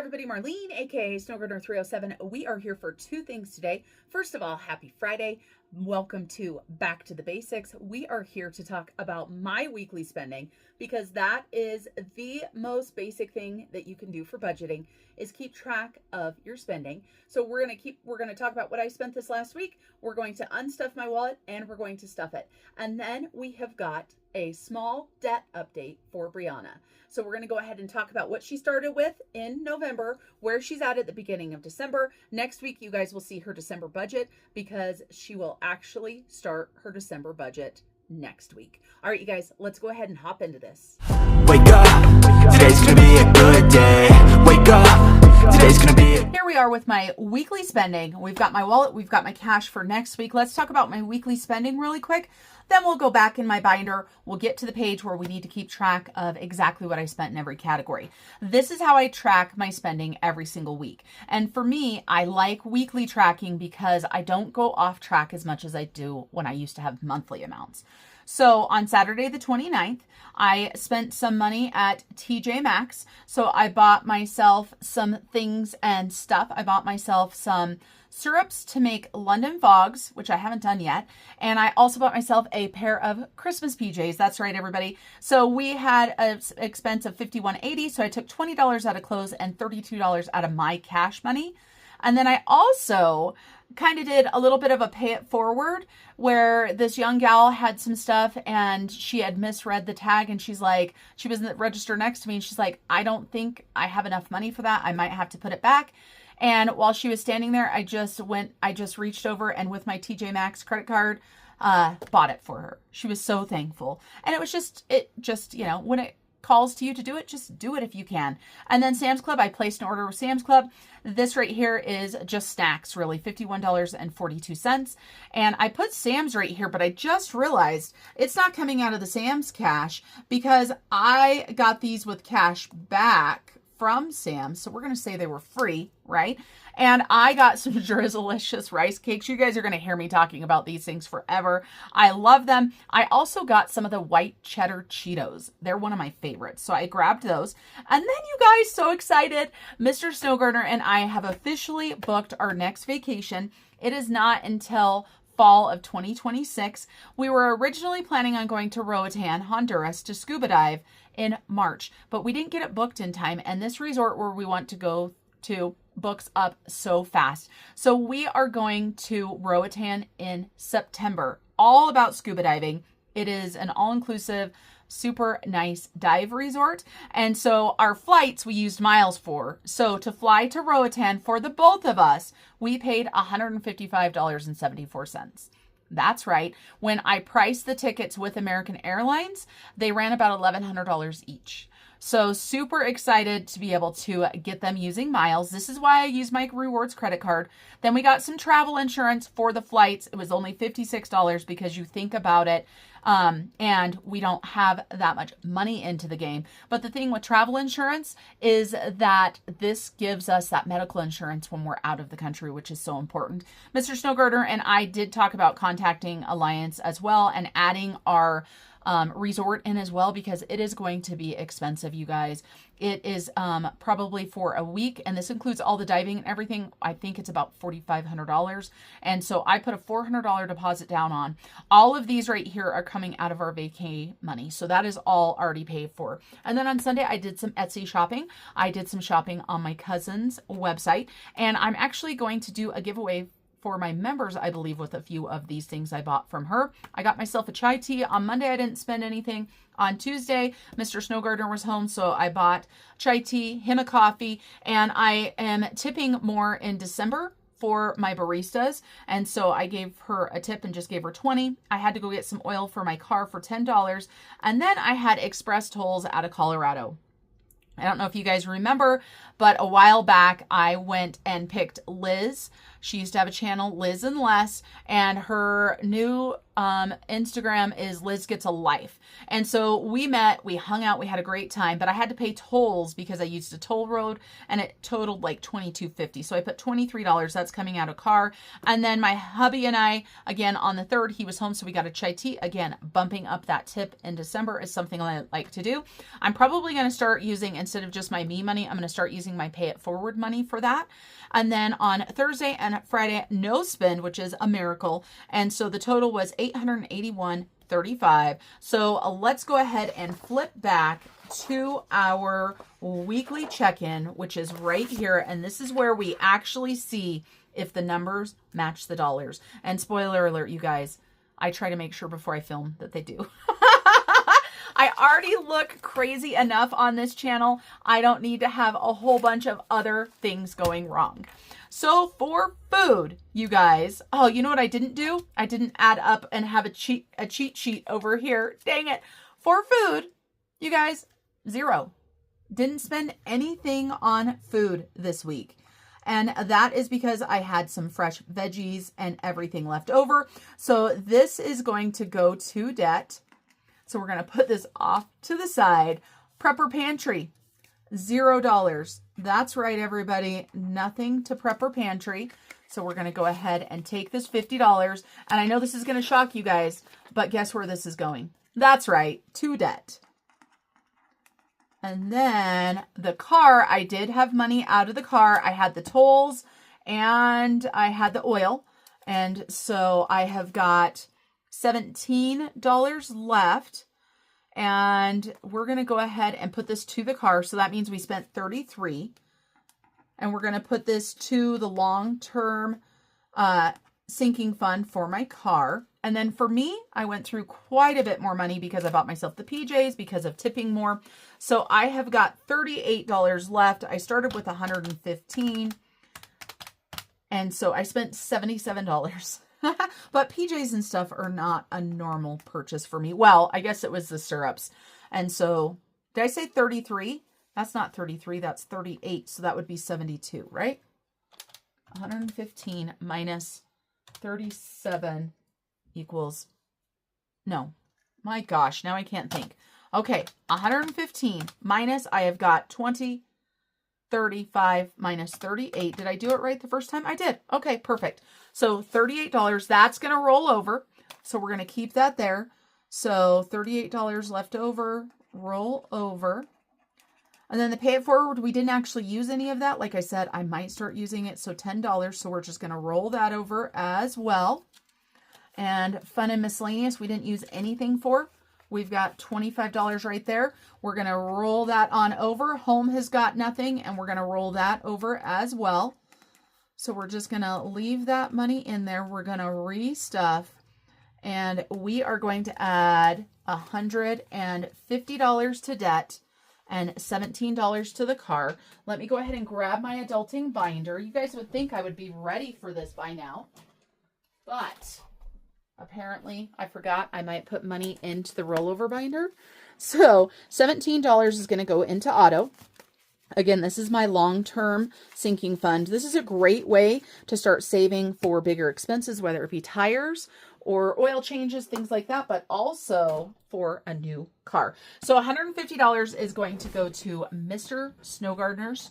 everybody, Marlene, aka Snowgirder307. We are here for two things today. First of all, happy Friday. Welcome to Back to the Basics. We are here to talk about my weekly spending because that is the most basic thing that you can do for budgeting is keep track of your spending. So we're going to talk about what I spent this last week. We're going to unstuff my wallet and we're going to stuff it. And then we have got a small debt update for Brianna. So we're going to go ahead and talk about what she started with in November, where she's at the beginning of December. Next week, you guys will see her December budget because she will actually start her December budget next week. All right, you guys, let's go ahead and hop into this. Wake up, today's gonna be a good day. Wake up, today's gonna be Here we are with my weekly spending. We've got my wallet, we've got my cash for next week. Let's talk about my weekly spending really quick. Then we'll go back in my binder. We'll get to the page where we need to keep track of exactly what I spent in every category. This is how I track my spending every single week. And for me, I like weekly tracking because I don't go off track as much as I do when I used to have monthly amounts. So on Saturday the 29th, I spent some money at TJ Maxx. So I bought myself some things and stuff. I bought myself some syrups to make London Fogs, which I haven't done yet. And I also bought myself a pair of Christmas PJs. That's right, everybody. So we had an expense of $51.80. So I took $20 out of clothes and $32 out of my cash money. And then I also kind of did a little bit of a pay it forward where this young gal had some stuff and she had misread the tag and she's like, she was in the register next to me and she's like, I don't think I have enough money for that. I might have to put it back. And while she was standing there, I just reached over and with my TJ Maxx credit card, bought it for her. She was so thankful. And it just, you know, when it calls to you to do it, just do it if you can. And then Sam's Club, I placed an order with Sam's Club. This right here is just snacks, really, $51.42. And I put Sam's right here, but I just realized it's not coming out of the Sam's cash because I got these with cash back from Sam's. So we're going to say they were free, right? And I got some Drizzlicious rice cakes. You guys are going to hear me talking about these things forever. I love them. I also got some of the white cheddar Cheetos. They're one of my favorites. So I grabbed those. And then you guys, so excited. Mr. Snowgirder and I have officially booked our next vacation. It is not until fall of 2026. We were originally planning on going to Roatan, Honduras to scuba dive in March, but we didn't get it booked in time. And this resort where we want to go to books up so fast. So we are going to Roatan in September, all about scuba diving. It is an all-inclusive, super nice dive resort. And so our flights we used miles for. So to fly to Roatan for the both of us, we paid $155.74. That's right. When I priced the tickets with American Airlines, they ran about $1,100 each. So super excited to be able to get them using miles. This is why I use my rewards credit card. Then we got some travel insurance for the flights. It was only $56 because you think about it. And we don't have that much money into the game. But the thing with travel insurance is that this gives us that medical insurance when we're out of the country, which is so important. Mr. Snowgirder and I did talk about contacting Alliance as well and adding our resort in as well because it is going to be expensive, you guys. It is probably for a week, and this includes all the diving and everything. I think it's about $4,500, and so I put a $400 deposit down on. All of these right here are coming out of our vacay money, so that is all already paid for. And then on Sunday, I did some Etsy shopping. I did some shopping on my cousin's website, and I'm actually going to do a giveaway for my members, I believe, with a few of these things I bought from her. I got myself a chai tea. On Monday, I didn't spend anything. On Tuesday, Mr. Snowgirder was home, so I bought chai tea, him a coffee, and I am tipping more in December for my baristas. And so I gave her a tip and just gave her $20. I had to go get some oil for my car for $10. And then I had express tolls out of Colorado. I don't know if you guys remember, but a while back I went and picked Liz She used to have a channel, Liz and Les, and her new Instagram is Liz Gets a Life. And so we met, we hung out, we had a great time, but I had to pay tolls because I used a toll road and it totaled like $22.50. So I put $23, that's coming out of car. And then my hubby and I, again, on the 3rd, he was home, so we got a chai tea. Again, bumping up that tip in December is something I like to do. I'm probably going to start using, instead of just my me money, I'm going to start using my pay it forward money for that. And then on Thursday and Friday, no spend, which is a miracle. And so the total was $881.35. So let's go ahead and flip back to our weekly check-in, which is right here. And this is where we actually see if the numbers match the dollars. And spoiler alert, you guys, I try to make sure before I film that they do. I already look crazy enough on this channel. I don't need to have a whole bunch of other things going wrong. So for food, you guys, oh, you know what I didn't do? I didn't add up and have a cheat sheet over here. Dang it. For food, you guys, 0. Didn't spend anything on food this week. And that is because I had some fresh veggies and everything left over. So this is going to go to debt. So we're going to put this off to the side. Prepper Pantry, $0. That's right, everybody. Nothing to Prepper Pantry. So we're going to go ahead and take this $50. And I know this is going to shock you guys, but guess where this is going? That's right, to debt. And then the car, I did have money out of the car. I had the tolls and I had the oil. And so I have got $17 left, and we're going to go ahead and put this to the car. So that means we spent $33, and we're going to put this to the long-term sinking fund for my car. And then for me, I went through quite a bit more money because I bought myself the PJs because of tipping more. So I have got $38 left. I started with $115, and so I spent $77. But PJs and stuff are not a normal purchase for me. Well, I guess it was the syrups. And so, did I say 33? That's not 33, that's 38. So that would be 72, right? 115 minus 37 equals, no, my gosh, now I can't think. Okay, 115 minus, I have got 20, 35 minus 38. Did I do it right the first time? I did. Okay, perfect. So $38, that's going to roll over. So we're going to keep that there. So $38 left over, roll over. And then the pay it forward, we didn't actually use any of that. Like I said, I might start using it. So $10. So we're just going to roll that over as well. And fun and miscellaneous, we didn't use anything for. We've got $25 right there. We're going to roll that on over. Home has got nothing, and we're going to roll that over as well. So we're just going to leave that money in there. We're going to restuff, and we are going to add $150 to debt and $17 to the car. Let me go ahead and grab my adulting binder. You guys would think I would be ready for this by now, but apparently I forgot I might put money into the rollover binder. So $17 is going to go into auto. Again, this is my long-term sinking fund. This is a great way to start saving for bigger expenses, whether it be tires or oil changes, things like that, but also for a new car. So $150 is going to go to Mr. Snowgardener's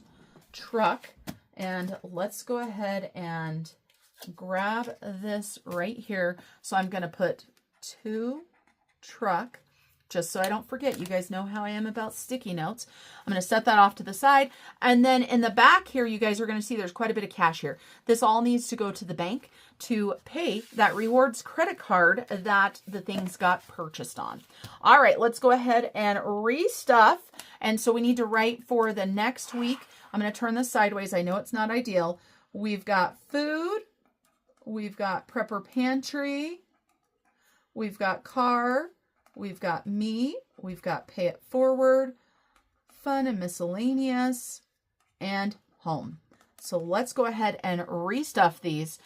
truck. And let's go ahead and grab this right here. So I'm going to put to truck, just so I don't forget. You guys know how I am about sticky notes. I'm going to set that off to the side. And then in the back here, you guys are going to see there's quite a bit of cash here. This all needs to go to the bank to pay that rewards credit card that the things got purchased on. All right, let's go ahead and restuff. And so we need to write for the next week. I'm going to turn this sideways. I know it's not ideal. We've got food. We've got Prepper Pantry. We've got car. We've got me. We've got pay it forward, fun and miscellaneous, and home. So let's go ahead and restuff these.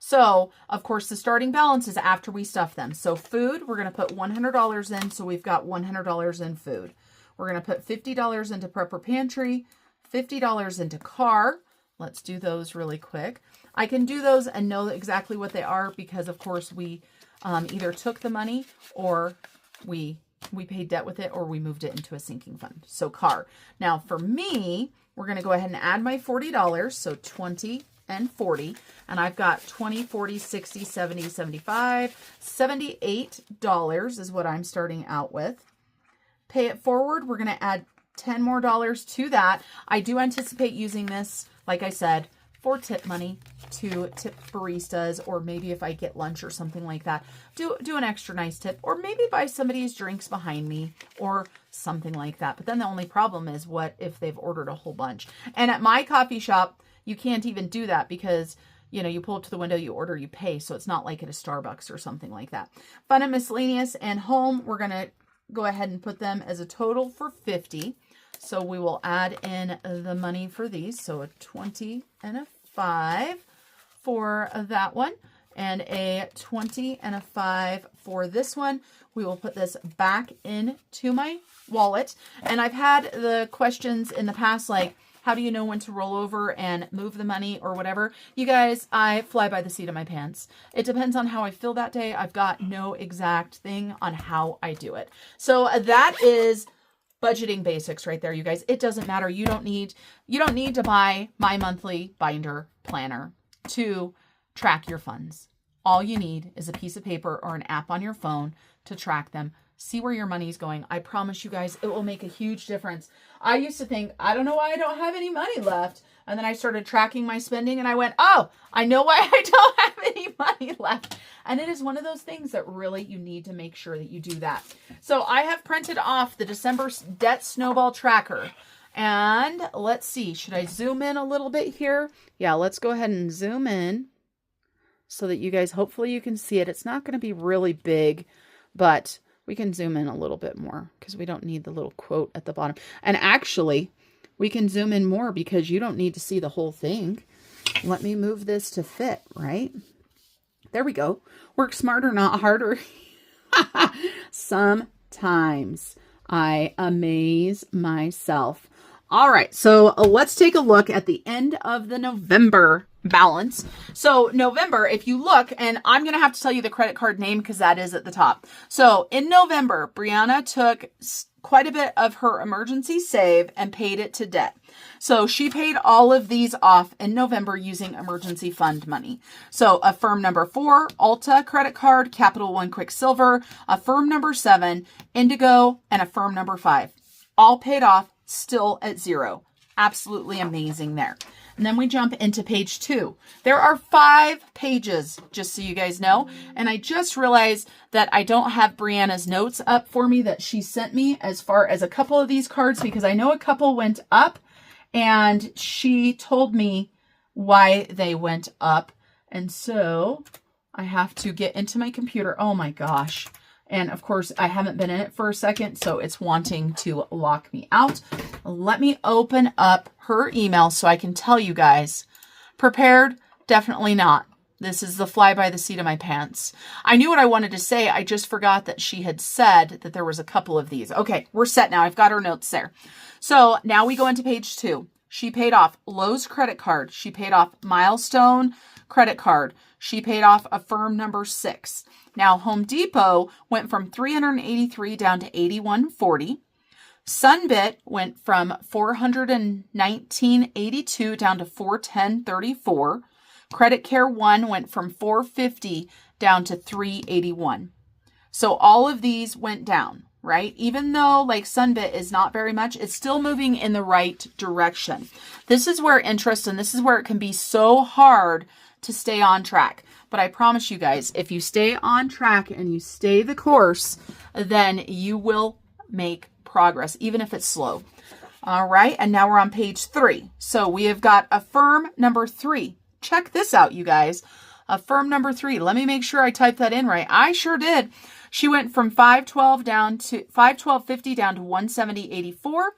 So, of course, the starting balance is after we stuff them. So food, we're going to put $100 in. So we've got $100 in food. We're going to put $50 into Prepper Pantry, $50 into car. Let's do those really quick. I can do those and know exactly what they are because, of course, we either took the money or we paid debt with it or we moved it into a sinking fund. So car. Now for me, we're going to go ahead and add my $40. So 20 and 40. And I've got 20, 40, 60, 70, 75, $78 is what I'm starting out with. Pay it forward. We're going to add $10 more to that. I do anticipate using this, like I said, for tip money to tip baristas, or maybe if I get lunch or something like that, do an extra nice tip, or maybe buy somebody's drinks behind me or something like that. But then the only problem is, what if they've ordered a whole bunch? And at my coffee shop, you can't even do that because, you know, you pull up to the window, you order, you pay. So it's not like at a Starbucks or something like that. Fun and miscellaneous and home, we're going to go ahead and put them as a total for 50. So we will add in the money for these. So a 20 and a 5 for that one, and a 20 and a 5 for this one. We will put this back into my wallet. And I've had the questions in the past, like, how do you know when to roll over and move the money or whatever? You guys, I fly by the seat of my pants. It depends on how I feel that day. I've got no exact thing on how I do it. So that is budgeting basics right there, you guys. It doesn't matter. You don't need to buy my monthly binder planner to track your funds. All you need is a piece of paper or an app on your phone to track them. See where your money's going. I promise you guys, it will make a huge difference. I used to think, I don't know why I don't have any money left. And then I started tracking my spending and I went, oh, I know why I don't have any money left. And it is one of those things that really you need to make sure that you do that. So I have printed off the December debt snowball tracker. And let's see, should I zoom in a little bit here? Yeah, let's go ahead and zoom in so that you guys, hopefully you can see it. It's not going to be really big, but we can zoom in a little bit more because we don't need the little quote at the bottom. And actually, we can zoom in more because you don't need to see the whole thing. Let me move this to fit, right? There we go. Work smarter, not harder. Sometimes I amaze myself. All right, so let's take a look at the end of the November balance. So November, if you look, and I'm going to have to tell you the credit card name because that is at the top. So in November, Brianna took quite a bit of her emergency save and paid it to debt. So she paid all of these off in November using emergency fund money. So a firm number 4, Ulta credit card, Capital One Quicksilver, a firm number 7, Indigo, and a firm number 5. All paid off, still at 0. Absolutely amazing there. And then we jump into page 2. There are 5 pages, just so you guys know. And I just realized that I don't have Brianna's notes up for me that she sent me as far as a couple of these cards, because I know a couple went up and she told me why they went up. And so I have to get into my computer. Oh my gosh. And of course, I haven't been in it for a second, so it's wanting to lock me out. Let me open up her email so I can tell you guys. Prepared? Definitely not. This is the fly by the seat of my pants. I knew what I wanted to say. I just forgot that she had said that there was a couple of these. Okay, we're set now. I've got her notes there. So now we go into page 2. She paid off Lowe's credit card. She paid off Milestone credit card. She paid off a firm number 6. Now, Home Depot went from $383 down to $81.40. Sunbit went from $419.82 down to $410.34. Credit Care One went from $450 down to $381. So all of these went down, right? Even though like Sunbit is not very much, it's still moving in the right direction. This is where interest, and this is where it can be so hard to stay on track. But I promise you guys, if you stay on track and you stay the course, then you will make progress, even if it's slow. All right. And now we're on page 3. So we have got a firm number 3. Check this out, you guys. A firm number 3. Let me make sure I typed that in right. I sure did. She went from $512 down to $512.50 down to $170.84.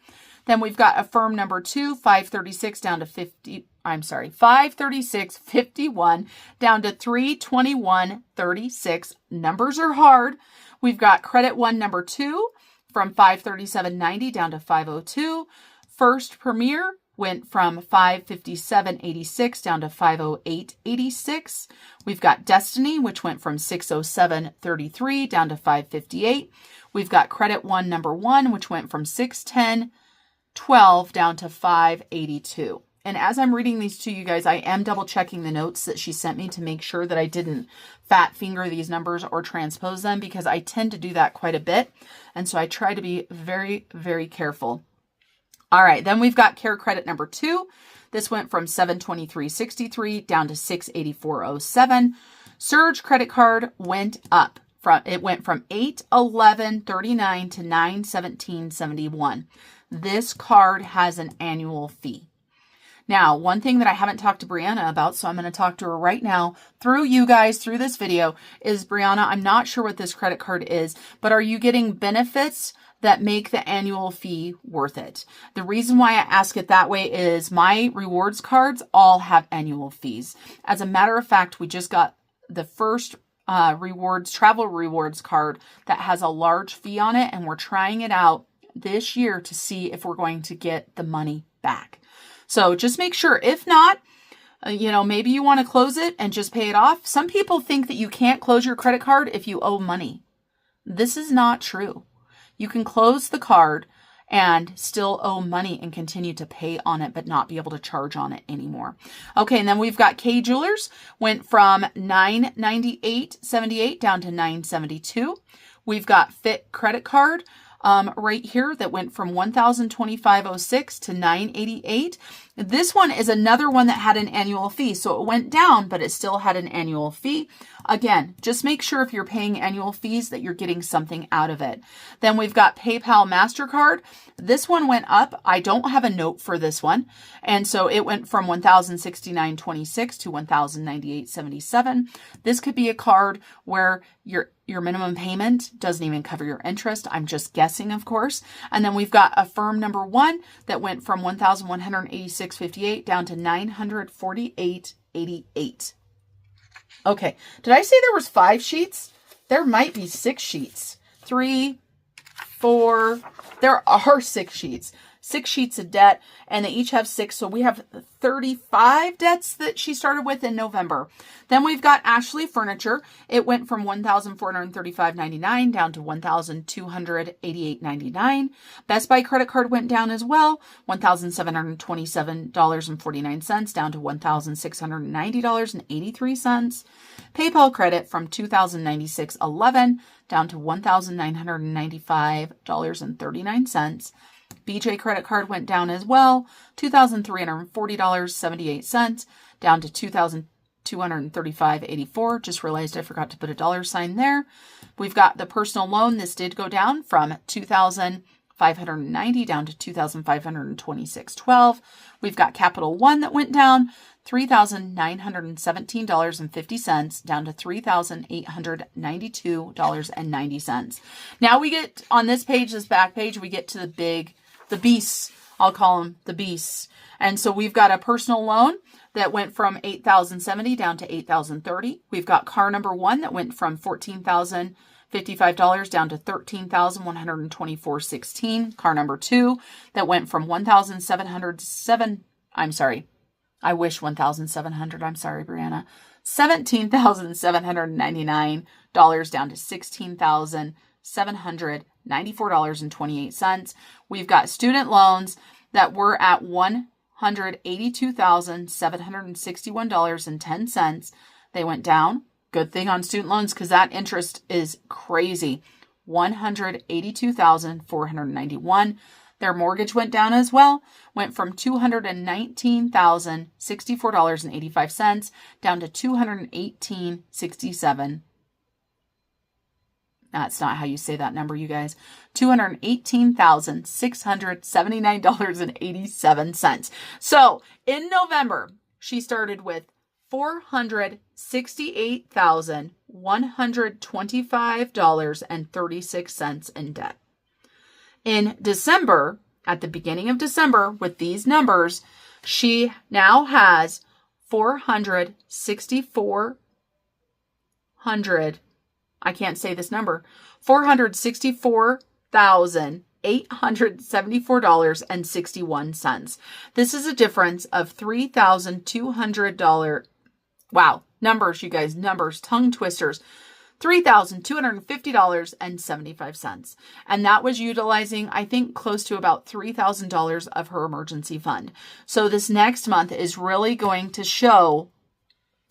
Then we've got a firm number 2, $536 down to $536.51 down to $321.36. Numbers are hard. We've got Credit One number 2 from $537.90 down to $502. First Premier went from $557.86 down to $508.86. We've got Destiny, which went from $607.33 down to $558. We've got Credit One number one, which went from $610.12 down to $582. And as I'm reading these to you guys, I am double checking the notes that she sent me to make sure that I didn't fat finger these numbers or transpose them, because I tend to do that quite a bit. And so I try to be very, very careful. All right, then we've got Care Credit number two. This went from $723.63 down to $684.07. Surge Credit Card went up. It went from $811.39 to $917.71. This card has an annual fee. Now, one thing that I haven't talked to Brianna about, so I'm going to talk to her right now through you guys, through this video, is Brianna, I'm not sure what this credit card is, but are you getting benefits that make the annual fee worth it? The reason why I ask it that way is my rewards cards all have annual fees. As a matter of fact, we just got the first travel rewards card that has a large fee on it, and we're trying it out this year to see if we're going to get the money back. So just make sure. If not, maybe you want to close it and just pay it off. Some people think that you can't close your credit card if you owe money. This is not true. You can close the card and still owe money and continue to pay on it, but not be able to charge on it anymore. Okay, and then we've got K Jewelers, went from $998.78 down to $972. We've got Fit Credit Card right here that went from $1,025.06 to $988. This one is another one that had an annual fee. So it went down, but it still had an annual fee. Again, just make sure if you're paying annual fees that you're getting something out of it. Then we've got PayPal MasterCard. This one went up. I don't have a note for this one. And so it went from $1,069.26 to $1,098.77. This could be a card where your minimum payment doesn't even cover your interest. I'm just guessing, of course. And then we've got Affirm number one that went from $1,186.58 down to $948.88. Okay, did I say there was 5 sheets? There might be 6 sheets. 3, 4, there are 6 sheets. 6 sheets of debt, and they each have 6. So we have 35 debts that she started with in November. Then we've got Ashley Furniture. It went from $1,435.99 down to $1,288.99. Best Buy credit card went down as well, $1,727.49 down to $1,690.83. PayPal credit from $2,096.11 down to $1,995.39. BJ credit card went down as well, $2,340.78 down to $2,235.84. Just realized I forgot to put a dollar sign there. We've got the personal loan. This did go down from $2,590 down to $2,526.12. We've got Capital One that went down, $3,917.50 down to $3,892.90. Now we get on this page, this back page, we get to the beasts. I'll call them the beasts. And so we've got a personal loan that went from $8,070 down to $8,030. We've got car number one that went from $14,055 down to $13,124.16. Car number two that went from $1,707. I'm sorry. I wish 1,700. I'm sorry, Brianna. $17,799 down to $16,794.28. We've got student loans that were at $182,761.10. They went down. Good thing on student loans because that interest is crazy. $182,491. Their mortgage went down as well. Went from $219,064.85 down to $218,067. That's not how you say that number, you guys. $218,679.87. So in November, she started with $468,125.36 in debt. In December, at the beginning of December, with these numbers, she now has $464,000 $874.61. This is a difference of $3,200. Wow, numbers, you guys, numbers, tongue twisters. $3,250.75. And that was utilizing, I think, close to about $3,000 of her emergency fund. So this next month is really going to show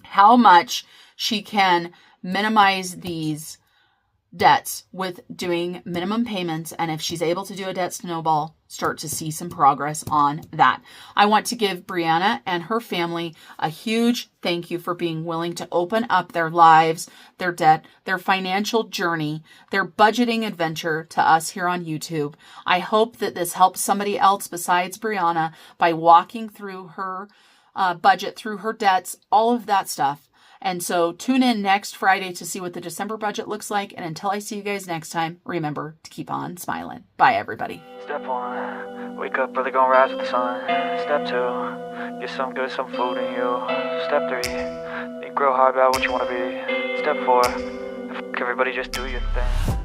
how much she can minimize these debts with doing minimum payments. And if she's able to do a debt snowball, start to see some progress on that. I want to give Brianna and her family a huge thank you for being willing to open up their lives, their debt, their financial journey, their budgeting adventure to us here on YouTube. I hope that this helps somebody else besides Brianna by walking through her budget, through her debts, all of that stuff. And so tune in next Friday to see what the December budget looks like. And until I see you guys next time, remember to keep on smiling. Bye, everybody. Step 1, wake up early, gonna rise with the sun. Step 2, get some good, some food in you. Step 3, think real hard about what you wanna be. Step 4, everybody just do your thing.